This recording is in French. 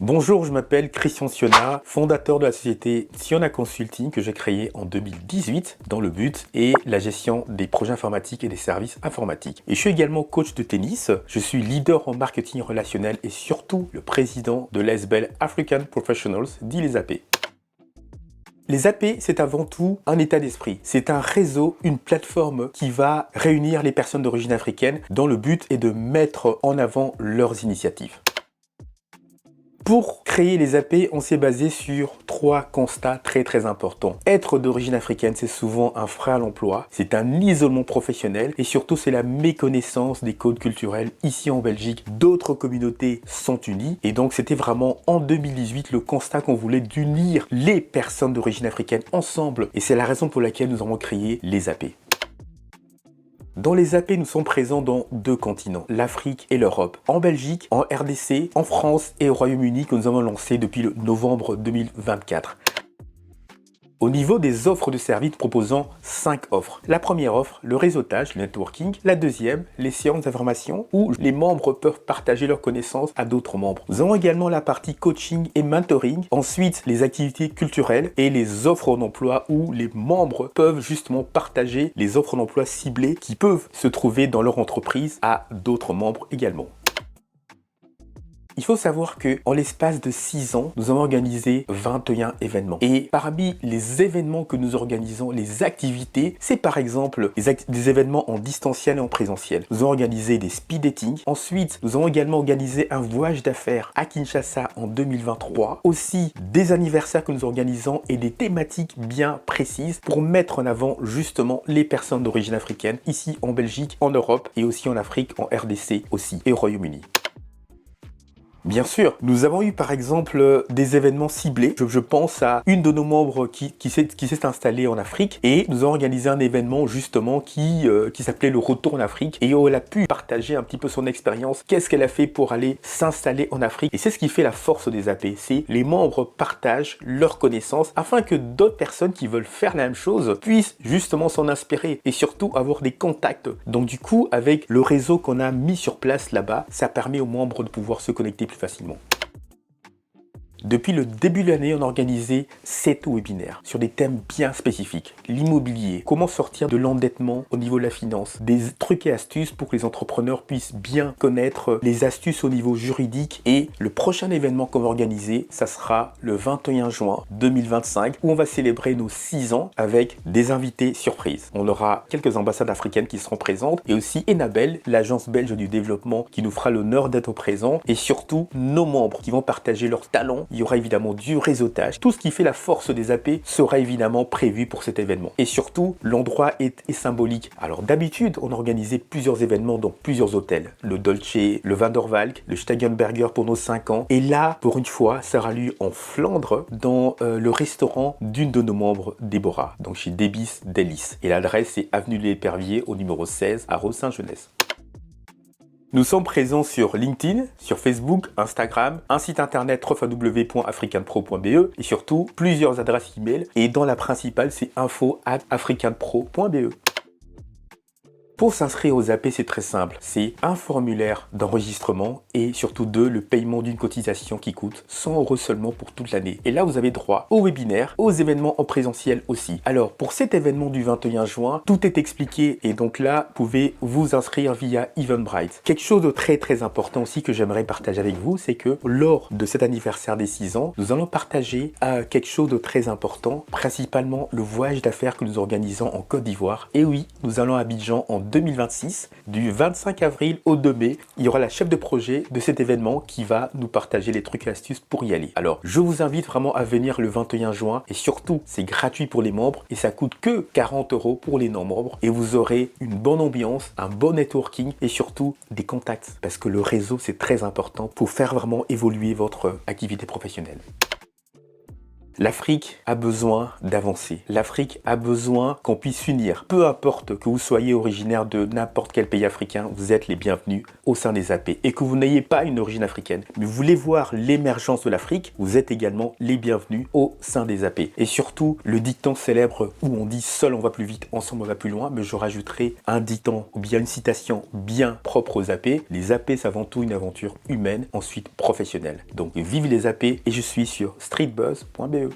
Bonjour, je m'appelle Christian Sionna, fondateur de la société Sionna Consulting que j'ai créée en 2018 dans le but et la gestion des projets informatiques et des services informatiques. Et je suis également coach de tennis, je suis leader en marketing relationnel et surtout le président de l'ASBEL African Professionals, dit les AP. Les AP, c'est avant tout un état d'esprit. C'est un réseau, une plateforme qui va réunir les personnes d'origine africaine dont le but est de mettre en avant leurs initiatives. Pour créer les AP, on s'est basé sur trois constats très importants. Être d'origine africaine, c'est souvent un frein à l'emploi, c'est un isolement professionnel et surtout c'est la méconnaissance des codes culturels. Ici en Belgique, d'autres communautés sont unies et donc c'était vraiment en 2018 le constat qu'on voulait d'unir les personnes d'origine africaine ensemble et c'est la raison pour laquelle nous avons créé les AP. Dans les AP, nous sommes présents dans deux continents, l'Afrique et l'Europe. En Belgique, en RDC, en France et au Royaume-Uni que nous avons lancé depuis le novembre 2024. Au niveau des offres de services, proposant 5 offres. La première offre, le réseautage, le networking. La deuxième, les séances d'information où les membres peuvent partager leurs connaissances à d'autres membres. Nous avons également la partie coaching et mentoring. Ensuite, les activités culturelles et les offres d'emploi où les membres peuvent justement partager les offres d'emploi ciblées qui peuvent se trouver dans leur entreprise à d'autres membres également. Il faut savoir qu'en l'espace de 6 ans, nous avons organisé 21 événements. Et parmi les événements que nous organisons, les activités, c'est par exemple des événements en distanciel et en présentiel. Nous avons organisé des speed dating. Ensuite, nous avons également organisé un voyage d'affaires à Kinshasa en 2023. Aussi, des anniversaires que nous organisons et des thématiques bien précises pour mettre en avant justement les personnes d'origine africaine ici en Belgique, en Europe et aussi en Afrique, en RDC aussi et au Royaume-Uni. Bien sûr, nous avons eu par exemple des événements ciblés. Je pense à une de nos membres qui s'est installée en Afrique et nous avons organisé un événement justement qui s'appelait le Retour en Afrique et où elle a pu partager un petit peu son expérience, qu'est-ce qu'elle a fait pour aller s'installer en Afrique. Et c'est ce qui fait la force des AP, c'est les membres partagent leurs connaissances afin que d'autres personnes qui veulent faire la même chose puissent justement s'en inspirer et surtout avoir des contacts. Donc du coup, avec le réseau qu'on a mis sur place là-bas, ça permet aux membres de pouvoir se connecter plus facilement. Depuis le début de l'année, on a organisé 7 webinaires sur des thèmes bien spécifiques. L'immobilier, comment sortir de l'endettement au niveau de la finance, des trucs et astuces pour que les entrepreneurs puissent bien connaître les astuces au niveau juridique. Et le prochain événement qu'on va organiser, ça sera le 21 juin 2025 où on va célébrer nos 6 ans avec des invités surprises. On aura quelques ambassades africaines qui seront présentes et aussi Enabel, l'agence belge du développement qui nous fera l'honneur d'être présent et surtout nos membres qui vont partager leurs talents. Il y aura évidemment du réseautage. Tout ce qui fait la force des AP sera évidemment prévu pour cet événement. Et surtout, l'endroit est symbolique. Alors d'habitude, on organisait plusieurs événements dans plusieurs hôtels. Le Dolce, le Van der Valk, le Steigenberger pour nos 5 ans. Et là, pour une fois, ça aura lieu en Flandre, dans le restaurant d'une de nos membres, Déborah. Donc chez Débis Délices. Et l'adresse, c'est avenue de l'Épervier au numéro 16 à Rose-Saint-Genès. Nous sommes présents sur LinkedIn, sur Facebook, Instagram, un site internet www.africanpro.be et surtout plusieurs adresses email et dans la principale c'est info@africanpro.be. Pour s'inscrire aux AP, c'est très simple. C'est un formulaire d'enregistrement et surtout le paiement d'une cotisation qui coûte 100 € seulement pour toute l'année. Et là, vous avez droit aux webinaires, aux événements en présentiel aussi. Alors, pour cet événement du 21 juin, tout est expliqué et donc là, vous pouvez vous inscrire via Eventbrite. Quelque chose de très important aussi que j'aimerais partager avec vous, c'est que lors de cet anniversaire des 6 ans, nous allons partager quelque chose de très important, principalement le voyage d'affaires que nous organisons en Côte d'Ivoire. Et oui, nous allons à Abidjan en 2026, du 25 avril au 2 mai, il y aura la chef de projet de cet événement qui va nous partager les trucs et astuces pour y aller. Alors, je vous invite vraiment à venir le 21 juin et surtout, c'est gratuit pour les membres et ça coûte que 40 € pour les non-membres et vous aurez une bonne ambiance, un bon networking et surtout des contacts parce que le réseau, c'est très important pour faire vraiment évoluer votre activité professionnelle. L'Afrique a besoin d'avancer. L'Afrique a besoin qu'on puisse s'unir. Peu importe que vous soyez originaire de n'importe quel pays africain, vous êtes les bienvenus au sein des AP. Et que vous n'ayez pas une origine africaine, mais vous voulez voir l'émergence de l'Afrique, vous êtes également les bienvenus au sein des AP. Et surtout, le dicton célèbre où on dit « seul on va plus vite, ensemble on va plus loin », mais je rajouterai un dicton ou bien une citation bien propre aux AP. Les AP, c'est avant tout une aventure humaine, ensuite professionnelle. Donc vive les AP et je suis sur streetbuzz.be.